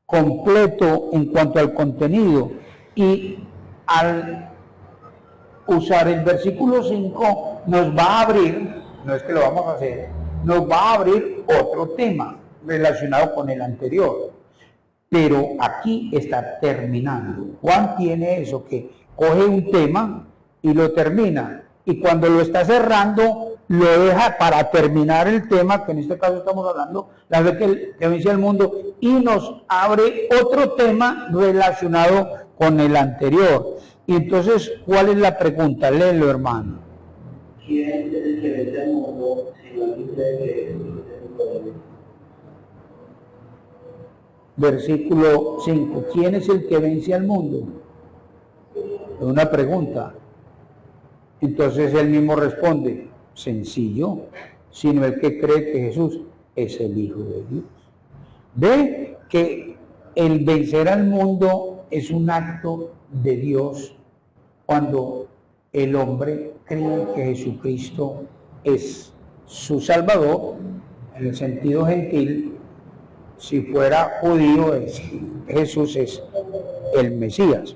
completo en cuanto al contenido. Y al usar el versículo 5 nos va a abrir, no es que lo vamos a hacer, nos va a abrir otro tema relacionado con el anterior. Pero aquí está terminando. Juan tiene eso, que coge un tema y lo termina. Y cuando lo está cerrando, lo deja para terminar el tema, que en este caso estamos hablando, la vez que vence al mundo, y nos abre otro tema relacionado con el anterior. Y entonces, ¿cuál es la pregunta? Léelo, hermano. ¿Quién es el que vence al mundo sino el que cree que Jesús versículo 5. ¿Quién es el que vence al mundo? Es una pregunta. Entonces él mismo responde, sencillo, sino el que cree que Jesús es el Hijo de Dios. Ve que el vencer al mundo es un acto de Dios cuando el hombre cree que Jesucristo es su Salvador, en el sentido gentil. Si fuera judío, Jesús es el Mesías.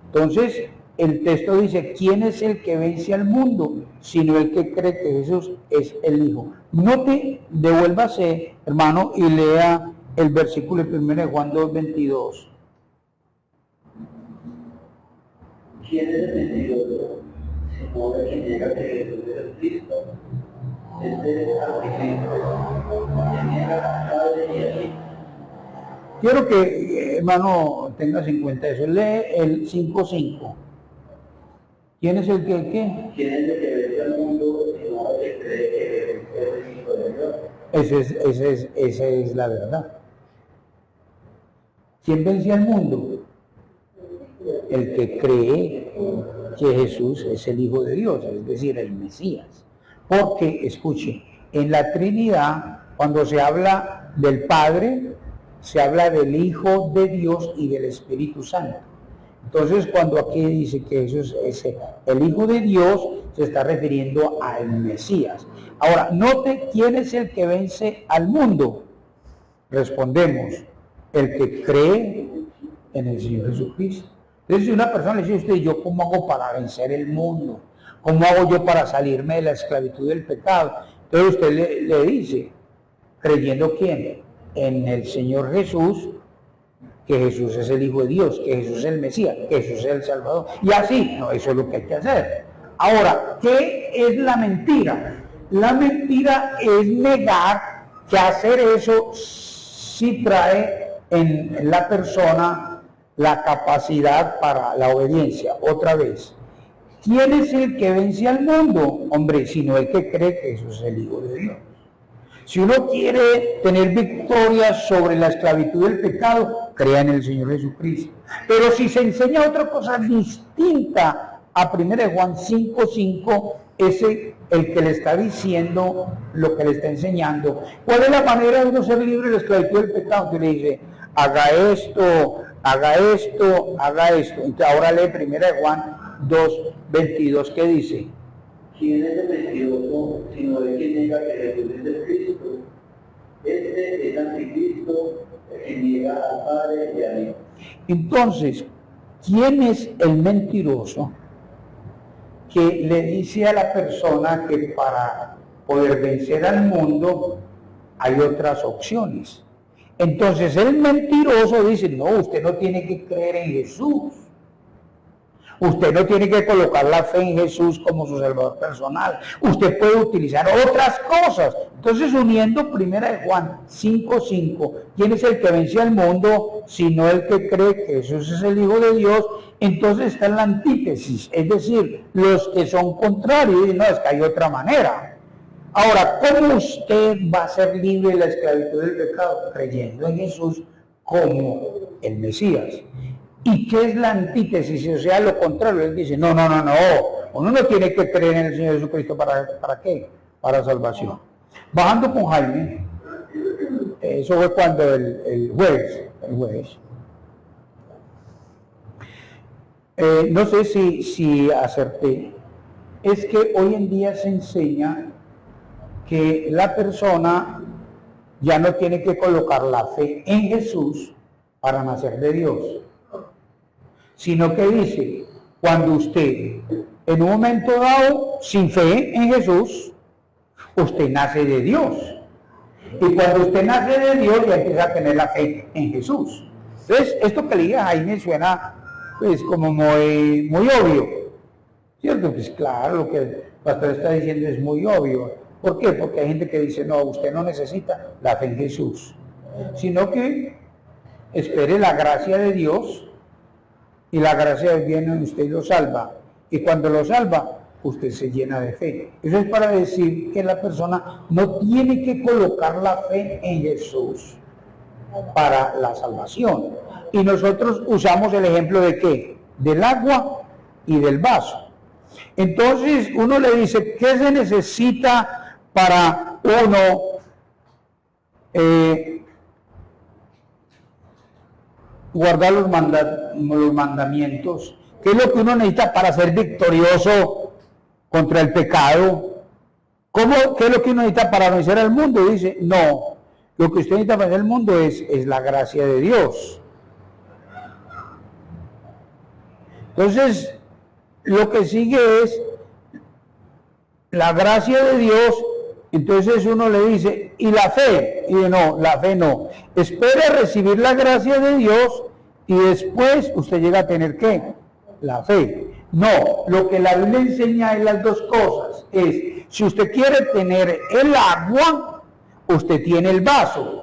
Entonces, el texto dice, ¿quién es el que vence al mundo? Sino el que cree que Jesús es el Hijo. Note, devuélvase, hermano, y lea el versículo 1 de Juan 2:22. ¿Quién es el mentiroso? Sino el que niega que Jesús es el Cristo. Este es el anticristo, que niega al Padre y al Hijo. Quiero que, hermano, tengas en cuenta eso. Lee el 5:5. ¿Quién es el que qué? ¿Quién es el que vence al mundo sino el que cree que Jesús es el Hijo de Dios? Esa es la verdad. ¿Quién vence al mundo? El que cree que Jesús es el Hijo de Dios, es decir, el Mesías. Porque, escuche, en la Trinidad, cuando se habla del Padre, se habla del Hijo de Dios y del Espíritu Santo. Entonces, cuando aquí dice que Jesús es el Hijo de Dios, se está refiriendo al Mesías. Ahora, note quién es el que vence al mundo. Respondemos, el que cree en el Señor Jesucristo. Entonces, si una persona le dice a usted, ¿yo cómo hago para vencer el mundo? ¿Cómo hago yo para salirme de la esclavitud del pecado? Entonces usted le dice, creyendo ¿quién? En el Señor Jesús, que Jesús es el Hijo de Dios, que Jesús es el Mesías, que Jesús es el Salvador. Y así, no, eso es lo que hay que hacer. Ahora, ¿qué es la mentira? La mentira es negar que hacer eso sí trae en la persona la capacidad para la obediencia. Otra vez, ¿quién es el que vence al mundo? Hombre, sino el que cree que Jesús es el Hijo de Dios. Si uno quiere tener victoria sobre la esclavitud del pecado, crea en el Señor Jesucristo. Pero si se enseña otra cosa distinta a 1 Juan 5:5, ese el que le está diciendo lo que le está enseñando. ¿Cuál es la manera de uno ser libre de la esclavitud del pecado? Que le dice, haga esto, haga esto, haga esto. Entonces ahora lee 1 Juan 2:22, ¿qué dice? ¿Quién es el mentiroso sino el que niega que Jesús es el Cristo? Este es anticristo, el que niega al Padre y al Hijo. Entonces, ¿quién es el mentiroso que le dice a la persona que para poder vencer al mundo hay otras opciones? Entonces el mentiroso dice, no, usted no tiene que creer en Jesús. Usted no tiene que colocar la fe en Jesús como su Salvador personal. Usted puede utilizar otras cosas. Entonces, uniendo 1 Juan 5:5, ¿quién es el que vence al mundo? Sino el que cree que Jesús es el Hijo de Dios. Entonces está en la antítesis. Es decir, los que son contrarios, y no, es que hay otra manera. Ahora, ¿cómo usted va a ser libre de la esclavitud del pecado? Creyendo en Jesús como el Mesías. ¿Y qué es la antítesis? O sea, lo contrario. Él dice, no. Uno no tiene que creer en el Señor Jesucristo. ¿Para qué? Para salvación. Bajando con Jaime, eso fue cuando el jueves. No sé si acerté. Es que hoy en día se enseña que la persona ya no tiene que colocar la fe en Jesús para nacer de Dios. Sino que dice, cuando usted en un momento dado, sin fe en Jesús, usted nace de Dios. Y cuando usted nace de Dios, ya empieza a tener la fe en Jesús. Entonces, esto que le dije a Jaime suena pues como muy obvio. ¿Cierto? Pues claro, lo que el pastor está diciendo es muy obvio. ¿Por qué? Porque hay gente que dice, no, usted no necesita la fe en Jesús, sino que espere la gracia de Dios. Y la gracia viene en usted y lo salva. Y cuando lo salva, usted se llena de fe. Eso es para decir que la persona no tiene que colocar la fe en Jesús. para la salvación. Y nosotros usamos el ejemplo de ¿qué? Del agua y del vaso. Entonces uno le dice, ¿qué se necesita para uno guardar los mandamientos? ¿Qué es lo que uno necesita para ser victorioso contra el pecado? ¿Qué es lo que uno necesita para vencer al mundo? Dice, no, lo que usted necesita para vencer al mundo es la gracia de Dios. Entonces, lo que sigue es la gracia de Dios. Entonces uno le dice, ¿y la fe? Y no, la fe no. Espera recibir la gracia de Dios y después usted llega a tener ¿qué? La fe. No, lo que la Biblia enseña es las dos cosas. Es, si usted quiere tener el agua, usted tiene el vaso.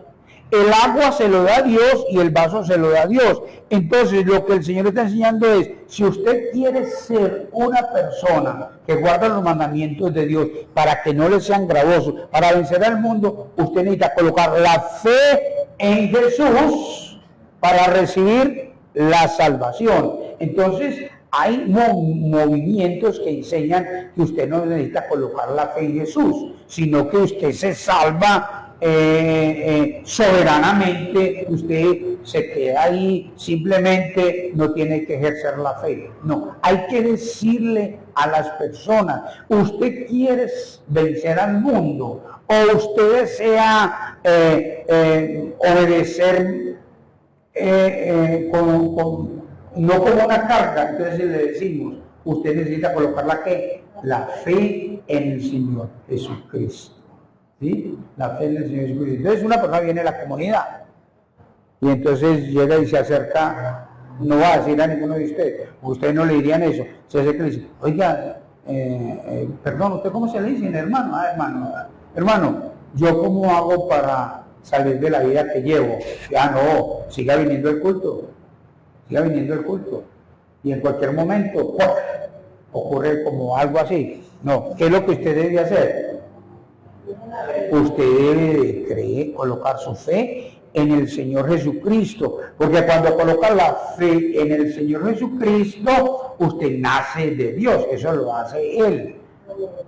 El agua se lo da Dios y el vaso se lo da Dios. Entonces lo que el Señor está enseñando es, si usted quiere ser una persona que guarda los mandamientos de Dios para que no le sean gravosos, para vencer al mundo, usted necesita colocar la fe en Jesús para recibir la salvación. Entonces hay movimientos que enseñan que usted no necesita colocar la fe en Jesús, sino que usted se salva soberanamente, usted se queda ahí, simplemente no tiene que ejercer la fe. No, hay que decirle a las personas, usted quiere vencer al mundo o usted desea obedecer no como una carga. Entonces le decimos, usted necesita colocar la fe en el Señor Jesucristo. ¿Sí? La fe en el Señor Jesucristo. Entonces una persona viene a la comunidad y entonces llega y se acerca, no va a decir a ninguno de ustedes no le dirían eso, se acerca y le dice, oiga, perdón, ¿usted cómo se le dice, hermano? Hermano, ¿yo cómo hago para salir de la vida que llevo? Ya no, siga viniendo el culto, y en cualquier momento ocurre como algo así. No, ¿qué es lo que usted debe hacer? Usted debe de colocar su fe en el Señor Jesucristo, porque cuando coloca la fe en el Señor Jesucristo, usted nace de Dios, eso lo hace Él.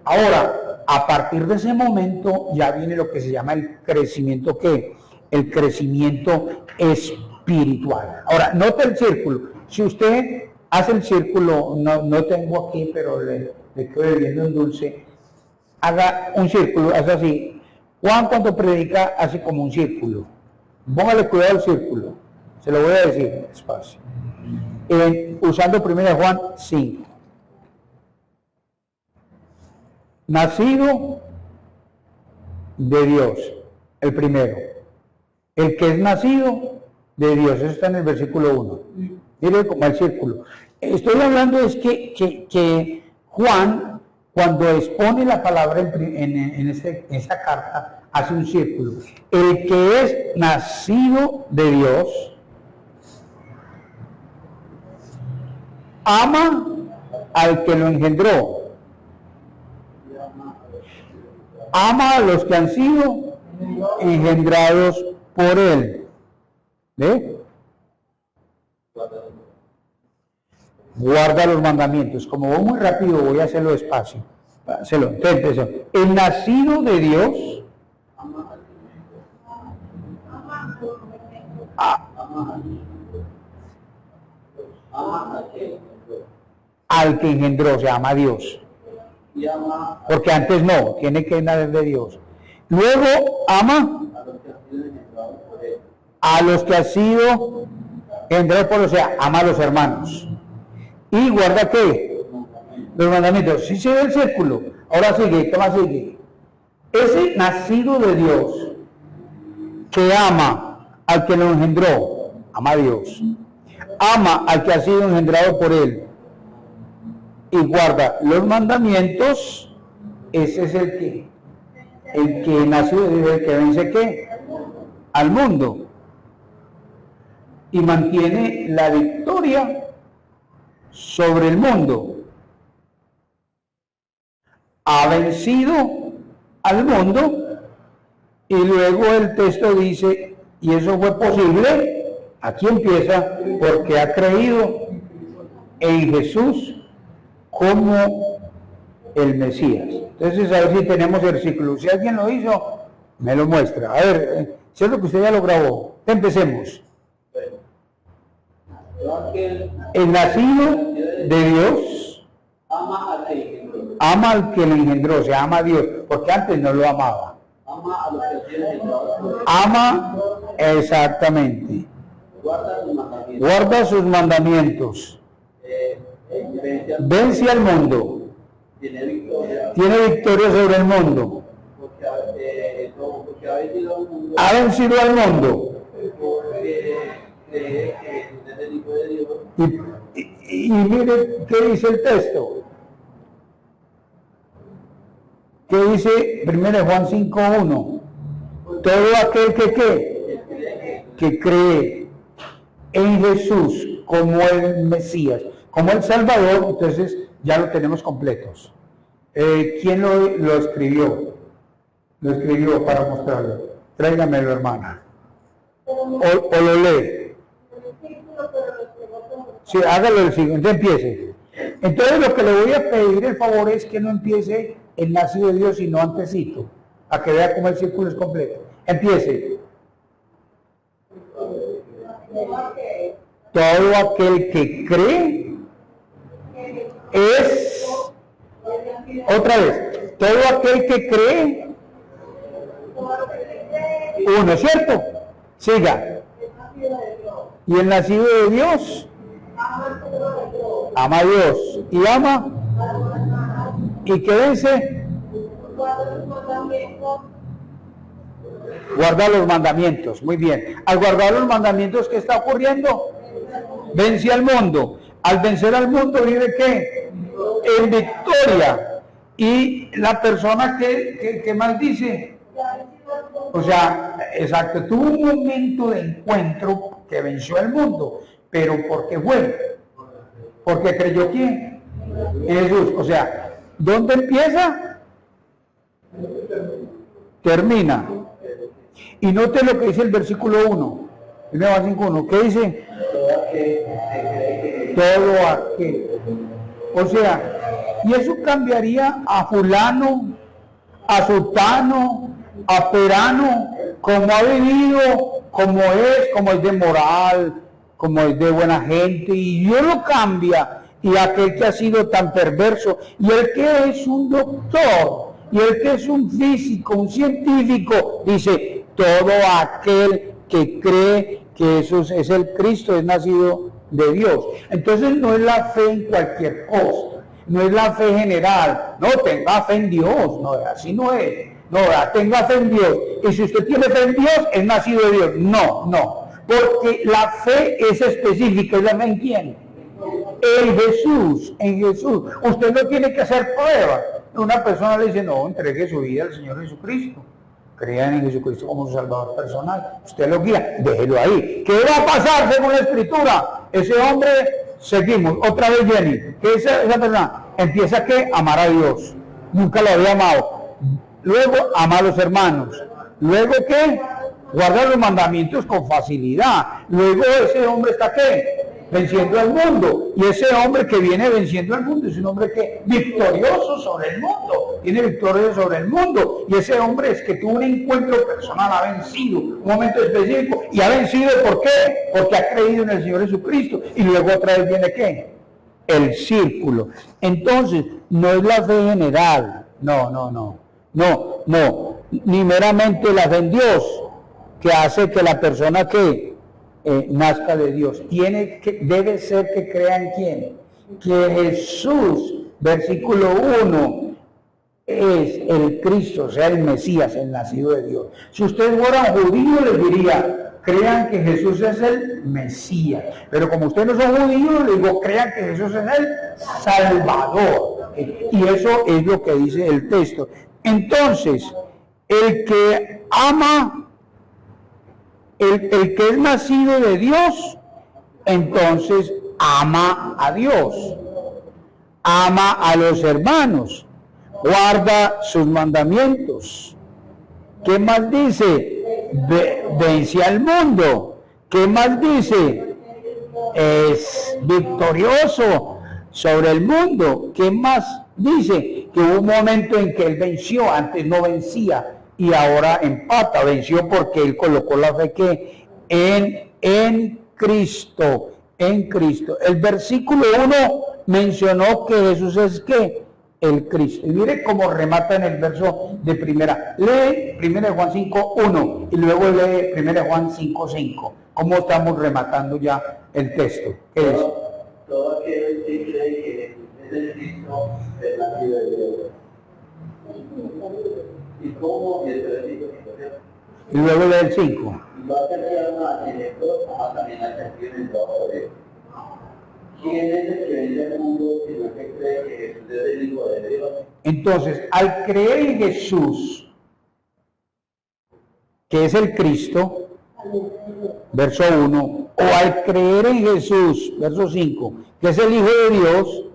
Ahora, a partir de ese momento ya viene lo que se llama el crecimiento, ¿qué? El crecimiento espiritual. Ahora, note el círculo. Si usted hace el círculo, no tengo aquí, pero le quedo bebiendo un dulce, haga un círculo, hace así. Juan cuando predica hace como un círculo. Póngale cuidado al círculo. Se lo voy a decir despacio. Usando 1 Juan 5. Nacido de Dios, el primero. El que es nacido de Dios, eso está en el versículo 1. Mire como el círculo. Estoy hablando es que Juan, cuando expone la palabra en esta carta, hace un círculo. El que es nacido de Dios ama al que lo engendró, ama a los que han sido engendrados por él. ¿Ve? Guarda los mandamientos. Como voy muy rápido, voy a hacerlo despacio. Entonces, el nacido de Dios al que engendró, se llama Dios. Porque antes no, tiene que nacer de Dios. Luego ama a los que han sido engendrados por, o sea, ama a los hermanos. Y guarda ¿qué? Los mandamientos. Si se ve el círculo, ahora sigue, ¿qué más sigue? Ese nacido de Dios que ama al que lo engendró, ama a Dios, ama al que ha sido engendrado por él y guarda los mandamientos, ese es el que nació de Dios, el que vence ¿qué? Al mundo y mantiene la victoria sobre el mundo. Ha vencido al mundo y luego el texto dice Y eso fue posible, aquí empieza, porque ha creído en Jesús como el Mesías. Entonces, a ver si tenemos el ciclo. Si alguien lo hizo, me lo muestra. A ver, ¿cierto que usted ya lo grabó? Empecemos. El nacido de Dios ama al que le engendró, o sea, ama a Dios, porque antes no lo amaba. Ama a los que tienen engendrados. Ama, exactamente. Guarda sus mandamientos. Vence al mundo. Tiene victoria. Tiene victoria sobre el mundo. Porque ha vencido al mundo. Ha vencido al mundo. Porque cree que Jesús es el Hijo de Dios. Y mire qué dice el texto. ¿Qué dice 1 Juan 5:1? Todo aquel que cree en Jesús como el Mesías, como el Salvador, entonces ya lo tenemos completos. ¿Quién lo escribió? Lo escribió para mostrarlo. Tráigamelo, hermana. O lo lee. Sí, hágalo el siguiente, empiece. Entonces lo que le voy a pedir el favor es que no empiece el nacido de Dios, sino antesito, a que vea cómo el círculo es completo. Empiece. Todo aquel que cree es, otra vez, todo aquel que cree, uno, ¿cierto? Siga. Y el nacido de Dios ama a Dios y ama y que vence, guarda los mandamientos. Muy bien. Al guardar los mandamientos, ¿qué está ocurriendo? Vence al mundo. Al vencer al mundo, ¿vive qué? En victoria. Y la persona que maldice, o sea, exacto, tuvo un momento de encuentro que venció al mundo, pero ¿por qué fue? Porque creyó ¿quién? Jesús. O sea, ¿dónde empieza? Termina. Y note lo que dice el versículo 1. 1 Juan 5:1. ¿Qué dice? Todo aquel. O sea, y eso cambiaría a fulano, a sutano, a perano, como ha vivido, como es de moral, como es de buena gente, y Dios lo cambia, y aquel que ha sido tan perverso, y el que es un doctor, y el que es un físico, un científico, dice, todo aquel que cree que Jesús es el Cristo, es nacido de Dios. Entonces no es la fe en cualquier cosa, no es la fe general, no, tenga fe en Dios, no, así no es, no, tenga fe en Dios, y si usted tiene fe en Dios, es nacido de Dios, no, porque la fe es específica, ¿es la fe en quién? En Jesús, en Jesús. Usted no tiene que hacer pruebas. Una persona le dice, no, entregue su vida al Señor Jesucristo. Crean en Jesucristo como su Salvador personal. Usted lo guía, déjelo ahí. ¿Qué va a pasar según la Escritura? Ese hombre, seguimos. Otra vez Jenny, que esa persona empieza a amar a Dios. Nunca lo había amado. Luego, ama a los hermanos. Luego, ¿qué? Guarda los mandamientos con facilidad. Luego ese hombre está ¿qué? Venciendo al mundo. Y ese hombre que viene venciendo al mundo es un hombre que victorioso sobre el mundo. Tiene victoria sobre el mundo. Y ese hombre es que tuvo un encuentro personal, ha vencido un momento específico. Y ha vencido ¿por qué? Porque ha creído en el Señor Jesucristo. Y luego otra vez viene ¿qué? El círculo. Entonces, no es la fe general. No. Ni meramente la fe en Dios, que hace que la persona que nazca de Dios. Debe ser que crea en quién. Que Jesús, versículo 1, es el Cristo, o sea, el Mesías, el nacido de Dios. Si ustedes fueran judíos, les diría, crean que Jesús es el Mesías. Pero como ustedes no son judíos, les digo, crean que Jesús es el Salvador. Y eso es lo que dice el texto. Entonces, el que ama, el que es nacido de Dios, entonces ama a Dios, ama a los hermanos, guarda sus mandamientos. ¿Qué más dice? vence al mundo. ¿Qué más dice? Es victorioso sobre el mundo. ¿Qué más dice? Que hubo un momento en que él venció, antes no vencía y ahora empata. Venció porque él colocó la fe que en Cristo, en Cristo. El versículo 1 mencionó que Jesús es ¿qué? El Cristo. Y mire cómo remata en el verso de primera. Lee 1 Juan 5:1 y luego lee 1 Juan 5:5. ¿Cómo estamos rematando ya el texto? ¿Qué es? Todo aquel que cree que es el Cristo es nacido de Dios. ¿Y cómo? Y el versículo 5. Y luego lee el 5. Y va a tener una elector, también la canción en todo de él. ¿Quién es el que vence al mundo sino que cree que Jesús es el Hijo de Dios? Entonces, al creer en Jesús, que es el Cristo, verso 1, o al creer en Jesús, verso 5, que es el Hijo de Dios,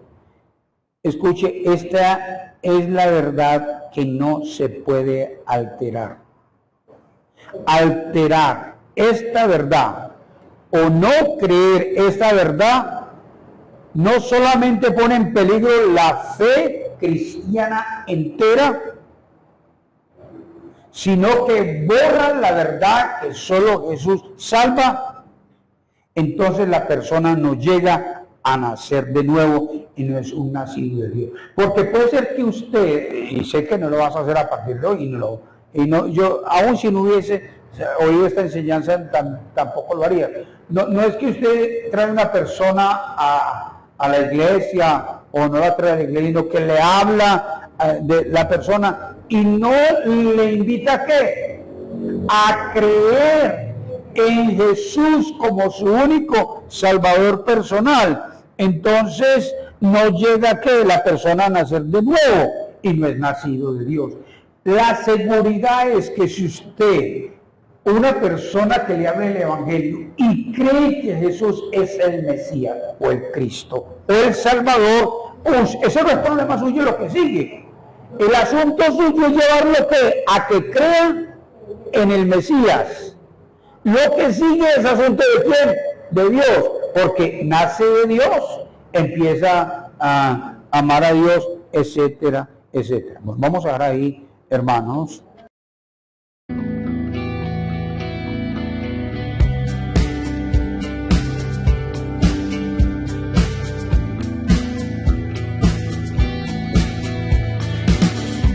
escuche, esta es la verdad que no se puede alterar. Alterar esta verdad o no creer esta verdad no solamente pone en peligro la fe cristiana entera, sino que borra la verdad que solo Jesús salva. Entonces la persona no llega a nacer de nuevo y no es un nacido de Dios. Porque puede ser que usted, y sé que no lo vas a hacer a partir de hoy, yo aún si no hubiese oído esta enseñanza tampoco lo haría. No es que usted trae una persona a la iglesia o no la trae a la iglesia, sino que le habla de la persona y no le invita a ¿qué? A creer en Jesús como su único Salvador personal. Entonces no llega a que la persona a nacer de nuevo y no es nacido de Dios. La seguridad es que si usted, una persona que le habla el Evangelio y cree que Jesús es el Mesías o el Cristo o el Salvador, ese no es problema suyo lo que sigue. El asunto suyo es llevarlo a que crean en el Mesías. Lo que sigue es asunto de ¿quién? De Dios, porque nace de Dios, empieza a amar a Dios, etcétera, etcétera. Bueno, vamos a ver ahí, hermanos.